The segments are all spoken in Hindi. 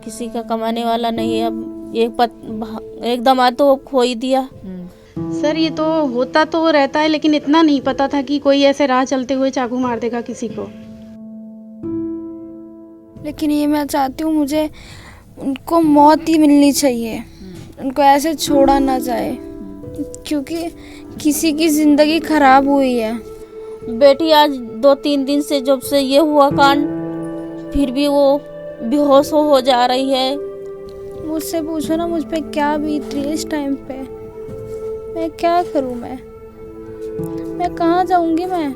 किसी का कमाने वाला नहीं है। अब एक दामाद तो खो ही दिया। सर ये तो होता तो रहता है, लेकिन इतना नहीं पता था कि कोई ऐसे राह चलते हुए चाकू मार देगा किसी को। लेकिन ये मैं चाहती हूँ, मुझे उनको मौत ही मिलनी चाहिए, उनको ऐसे छोड़ा ना जाए, क्योंकि किसी की ज़िंदगी खराब हुई है। बेटी आज 2-3 दिन से जब से ये हुआ कांड, फिर भी वो बेहोश हो जा रही है। मुझसे पूछो ना मुझ पे क्या बीत रही है इस टाइम पे। मैं क्या करूँ, मैं कहाँ जाऊँगी मैं।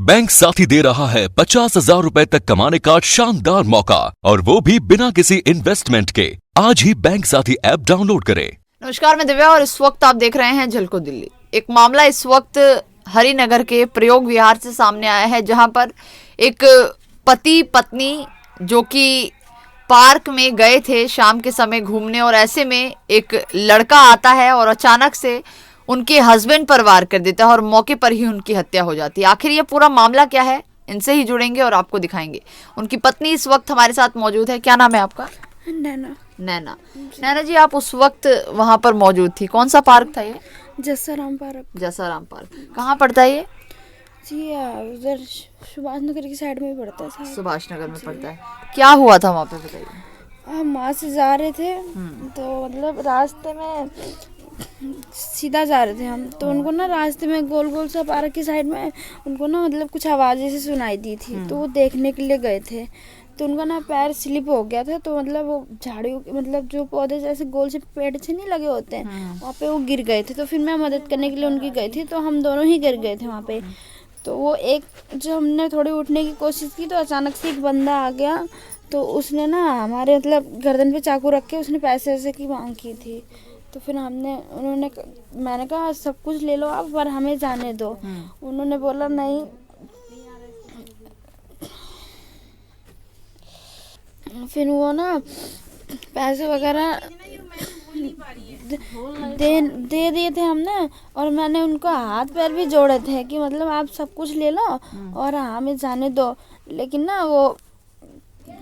बैंक साथी दे रहा है 50,000 रुपए तक कमाने का शानदार मौका, और वो भी बिना किसी इन्वेस्टमेंट के। आज ही बैंक साथी ऐप डाउनलोड करें। नमस्कार, मैं दिव्या और इस वक्त आप देख रहे हैं झलको दिल्ली। एक मामला इस वक्त हरिनगर के प्रयोग विहार से सामने आया है, जहां पर एक पति पत्नी जो कि पार्क में गए थे शाम के समय घूमने, और ऐसे में एक लड़का आता है और अचानक से उनके हस्बैंड पर वार कर देता है और मौके पर ही उनकी हत्या हो जाती है। आखिर ये पूरा मामला क्या है, इनसे ही जुड़ेंगे और आपको दिखाएंगे। उनकी पत्नी इस वक्त हमारे साथ मौजूद है। क्या नाम है आपका? नैना। नैना। नैना जी, आप उस वक्त वहां पर मौजूद थी। कौन सा पार्क था ये? जसाराम पार्क। जसाराम पार्क कहाँ पड़ता है ये? जी उधर सुभाष नगर की साइड में ही पड़ता है शायद। सुभाष नगर में पड़ता है। क्या हुआ था वहाँ पे, बताइए। हम वहाँ से जा रहे थे, तो मतलब रास्ते में सीधा जा रहे थे हम, तो उनको ना रास्ते में गोल गोल सा पार्क की साइड में उनको ना मतलब कुछ आवाज़ें से सुनाई दी थी, तो वो देखने के लिए गए थे। तो उनका ना पैर स्लिप हो गया था, तो मतलब वो झाड़ियों मतलब जो पौधे जैसे गोल से पेड़ से नहीं लगे होते हैं, वहाँ पे वो गिर गए थे। तो फिर मैं मदद करने के लिए उनकी गई थी, तो हम दोनों ही गिर गए थे वहाँ पे। तो वो एक जो हमने थोड़ी उठने की कोशिश की, तो अचानक से एक बंदा आ गया, तो उसने ना हमारे मतलब गर्दन पे चाकू रख के उसने पैसे वैसे की मांग की थी। तो फिर मैंने कहा सब कुछ ले लो आप, पर हमें जाने दो। उन्होंने बोला नहीं। फिर वो ना पैसे वगैरह दे दिए थे हमने, और मैंने उनको हाथ पैर भी जोड़े थे कि मतलब आप सब कुछ ले लो और हमें जाने दो। लेकिन ना वो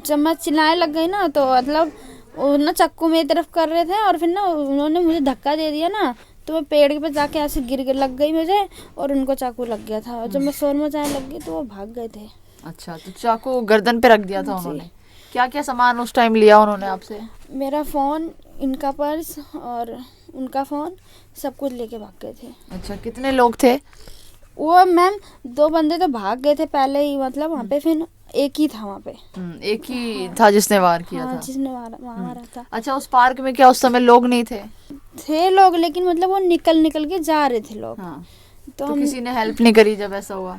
जब मैं चिल्लाने लग गई ना, तो मतलब वो ना चाकू मेरी तरफ कर रहे थे, और फिर ना उन्होंने मुझे धक्का दे दिया ना, तो मैं पेड़ पे जाके ऐसे गिर लग गई मुझे, और उनको चाकू लग गया था। और जब मैं शोर मचाने लग गई तो वो भाग गए थे। अच्छा, तो चाकू गर्दन पे रख दिया था उन्होंने। क्या क्या सामान उस टाइम लिया उन्होंने आपसे? मेरा फ़ोन, इनका पर्स और उनका फ़ोन, सब कुछ लेके भाग गए थे। अच्छा, कितने लोग थे? वो मैम 2 बंदे तो भाग गए थे पहले ही, मतलब वहाँ पे फिर एक ही था वहाँ पे। एक ही था जिसने वार किया था? जिसने मारा था। अच्छा, उस पार्क में क्या उस समय लोग नहीं थे? थे लोग, लेकिन मतलब वो निकल के जा रहे थे लोग। तो किसी ने हेल्प नहीं करी जब ऐसा हुआ?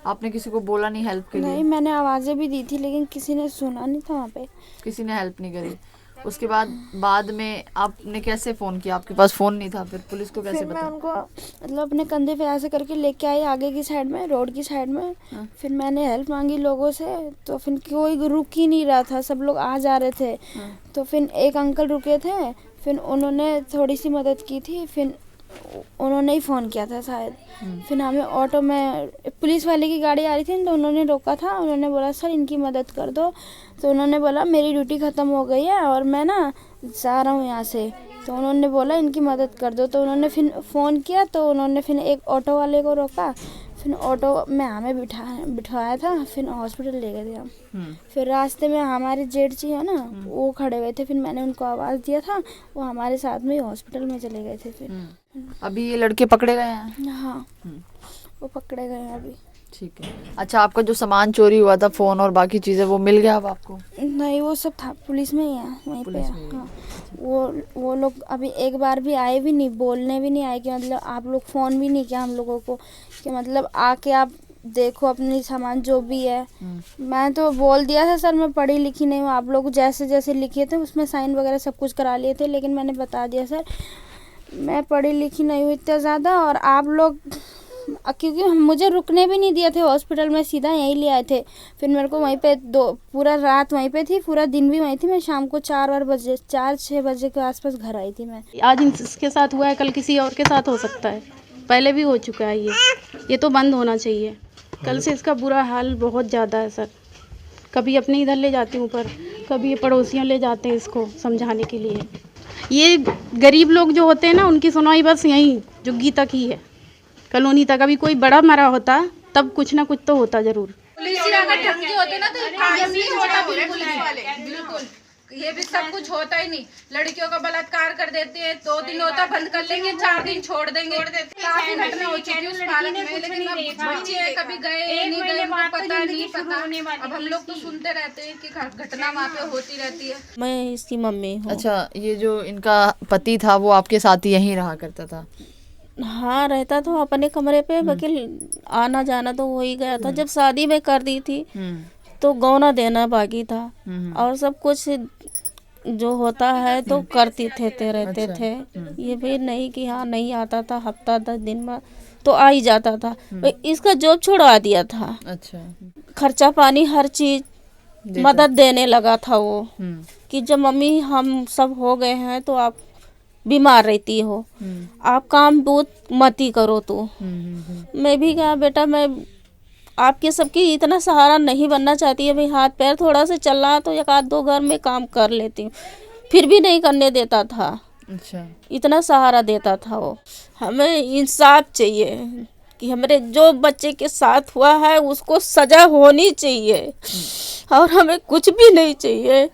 आपने किसी को बोला नहीं हेल्प के लिए? नहीं, मैंने आवाज़ें भी दी थी, लेकिन किसी ने सुना नहीं था वहाँ पे। किसी ने हेल्प नहीं करी। उसके बाद में आपने कैसे फ़ोन किया? आपके पास फ़ोन नहीं था, फिर पुलिस को कैसे फिर मैं बताया? उनको मतलब अपने कंधे पे ऐसे करके लेके आई आगे की साइड में, रोड की साइड में। फिर मैंने हेल्प मांगी लोगों से, तो फिर कोई रुक ही नहीं रहा था, सब लोग आ जा रहे थे। तो फिर एक अंकल रुके थे, फिर उन्होंने थोड़ी सी मदद की थी, फिर उन्होंने ही फ़ोन किया था शायद। फिर हमें ऑटो में पुलिस वाले की गाड़ी आ रही थी, तो उन्होंने रोका था। उन्होंने बोला सर इनकी मदद कर दो। तो उन्होंने बोला मेरी ड्यूटी ख़त्म हो गई है और मैं ना जा रहा हूँ यहाँ से। तो उन्होंने बोला इनकी मदद कर दो। तो उन्होंने फिर फ़ोन किया, तो उन्होंने फिर एक ऑटो वाले को रोका, फिर ऑटो में हमें बिठाया था, फिर हॉस्पिटल ले गए थे हम। फिर रास्ते में हमारे जेठ जी है ना, वो खड़े हुए थे, फिर मैंने उनको आवाज़ दिया था, वो हमारे साथ में हॉस्पिटल में चले गए थे। फिर अभी ये लड़के पकड़े गए हैं? हाँ, वो पकड़े गए हैं अभी। ठीक है। अच्छा, आपका जो सामान चोरी हुआ था, फ़ोन और बाकी चीज़ें, वो मिल गया अब आपको? नहीं, वो सब था पुलिस में ही है, वहीं पे है। हाँ, वो लोग अभी एक बार भी आए भी नहीं, बोलने भी नहीं आए कि मतलब आप लोग फ़ोन भी नहीं किया हम लोगों को कि मतलब आके आप देखो अपनी सामान जो भी है। मैं तो बोल दिया था सर मैं पढ़ी लिखी नहीं हूँ, आप लोग जैसे जैसे लिखे थे उसमें साइन वगैरह सब कुछ करा लिए थे, लेकिन मैंने बता दिया सर मैं पढ़ी लिखी नहीं हूँ इतना ज़्यादा, और आप लोग क्योंकि मुझे रुकने भी नहीं दिए थे हॉस्पिटल में, सीधा यहीं ले आए थे। फिर मेरे को वहीं पे पूरा रात वहीं पे थी, पूरा दिन भी वहीं थी। मैं शाम को 4-6 बजे के आसपास घर आई थी मैं। आज इसके साथ हुआ है, कल किसी और के साथ हो सकता है, पहले भी हो चुका है ये तो बंद होना चाहिए। कल से इसका बुरा हाल बहुत ज़्यादा है सर, कभी अपने इधर ले जाती हूँ ऊपर, कभी पड़ोसियों ले जाते हैं इसको समझाने के लिए। ये गरीब लोग जो होते हैं ना, उनकी सुनवाई बस यहीं जुग्गी तक ही है, कॉलोनी तक। अभी कोई बड़ा मरा होता तब कुछ ना कुछ तो होता जरूर। पुलिस अगर ढंग की होते ना तो ये नहीं होता, बिल्कुल ये भी सब कुछ होता ही नहीं। लड़कियों का बलात्कार कर देते हैं, 2 दिन होता बंद कर लेंगे, 4 दिन छोड़ देंगे। काफी घटना हो चुकी है उस पार्क में, लेकिन अब बच्चे कभी गए नहीं गए उनको पता नहीं पता। अब हम लोग तो सुनते रहते हैं कि घटना वहाँ पे होती रहती है। मैं इसकी मम्मी हूँ। अच्छा, ये जो इनका पति था वो आपके साथ यहीं रहा करता था? हाँ, रहता तो अपने कमरे पे, वकील आना जाना तो हो ही गया था। जब शादी में कर दी थी तो गौना देना बाकी था, और सब कुछ जो होता है तो करते रहते थे। ये भी नहीं कि हाँ नहीं आता था, हफ्ता 10 दिन में तो आ ही जाता था। इसका जॉब छुड़वा दिया था। अच्छा, खर्चा पानी हर चीज मदद देने लगा था वो, कि जब मम्मी हम सब हो गए हैं तो आप बीमार रहती हो, आप काम बहुत मत ही करो। तो मैं भी कहा बेटा, मैं आपके सबकी इतना सहारा नहीं बनना चाहती है। भाई हाथ पैर थोड़ा सा चल रहा तो 1-2 घर में काम कर लेती हूँ, फिर भी नहीं करने देता था। अच्छा, इतना इतना सहारा देता था वो। हमें इंसाफ चाहिए कि हमारे जो बच्चे के साथ हुआ है उसको सजा होनी चाहिए, और हमें कुछ भी नहीं चाहिए।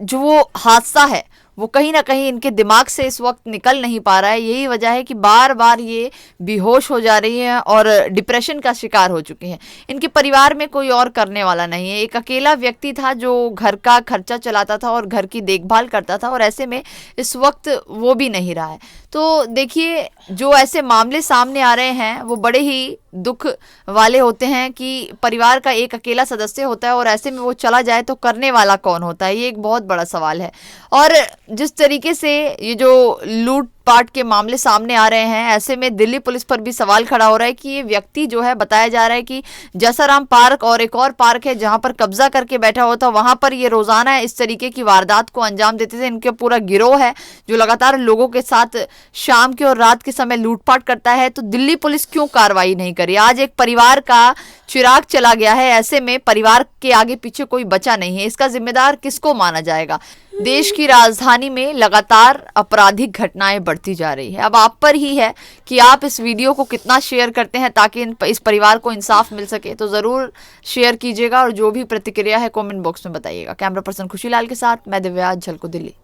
जो वो हादसा है वो कहीं ना कहीं इनके दिमाग से इस वक्त निकल नहीं पा रहा है। यही वजह है कि बार बार ये बेहोश हो जा रही हैं और डिप्रेशन का शिकार हो चुकी हैं। इनके परिवार में कोई और करने वाला नहीं है। एक अकेला व्यक्ति था जो घर का खर्चा चलाता था और घर की देखभाल करता था, और ऐसे में इस वक्त वो भी नहीं रहा है। तो देखिए, जो ऐसे मामले सामने आ रहे हैं वो बड़े ही दुख वाले होते हैं कि परिवार का एक अकेला सदस्य होता है और ऐसे में वो चला जाए तो करने वाला कौन होता है, ये एक बहुत बड़ा सवाल है। और जिस तरीके से ये जो लूट पाट के मामले सामने आ रहे हैं, ऐसे में दिल्ली पुलिस पर भी सवाल खड़ा हो रहा है कि ये व्यक्ति जो है, बताया जा रहा है कि जसाराम पार्क और एक और पार्क है जहां पर कब्जा करके बैठा हुआ था, वहां पर ये रोजाना इस तरीके की वारदात को अंजाम देते थे। इनके पूरा गिरोह है जो लगातार लोगों के साथ शाम के और रात के समय लूटपाट करता है। तो दिल्ली पुलिस क्यों कार्रवाई नहीं करी? आज एक परिवार का चिराग चला गया है, ऐसे में परिवार के आगे पीछे कोई बचा नहीं है। इसका जिम्मेदार किसको माना जाएगा? देश की राजधानी में लगातार आपराधिक घटनाएं बढ़ती जा रही है। अब आप पर ही है कि आप इस वीडियो को कितना शेयर करते हैं ताकि इस परिवार को इंसाफ मिल सके। तो जरूर शेयर कीजिएगा और जो भी प्रतिक्रिया है कमेंट बॉक्स में बताइएगा। कैमरा पर्सन खुशीलाल के साथ मैं दिव्या, झलको दिल्ली।